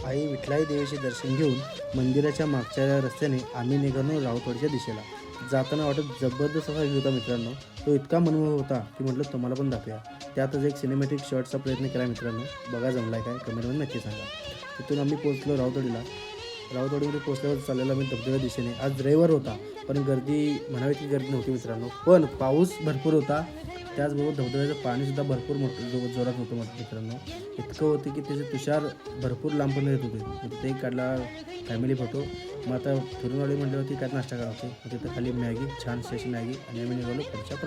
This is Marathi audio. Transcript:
आई विठलाई देवीचे दर्शन घेऊन मंदिराच्या मागच्या रस्त्याने आम्ही निघालो राऊतवाडीच्या दिशेला. जाताना वाटत जबरदस्त असा व्ह्यू होता मित्रांनो. तो इतका मनमोहक होता की म्हटलं तुम्हाला पण दाखवूया. त्यातच एक सिनेमॅटिक शॉटचा प्रयत्न केला मित्रांनो. बघा जमलाय काय कमेंटमध्ये नक्की सांगा. तिथून आम्ही पोहोचलो राऊतवाडीला. राऊतवाडीमध्ये पोहोचल्यावर चाललेलो आम्ही धबधब्या दिशेने. आज रविवार होता पण गर्दी म्हणावी की गर्दी नव्हती मित्रांनो. पण पाऊस भरपूर होता. त्याचबरोबर धबधब्याचं पाणीसुद्धा भरपूर मोठं जोरात होतं मित्रांनो. इतकं होतं की त्याचे तुषार भरपूर लांबपर्यंत येत होते. मग ते काढला फॅमिली फोटो. मग आता फिरून आले म्हटल्यावरती काय नाश्ता करावं होते. मग तिथं खाली मॅगी छानशी अशी मॅगी आणि आम्ही निघालो पुढच्या प्रवास.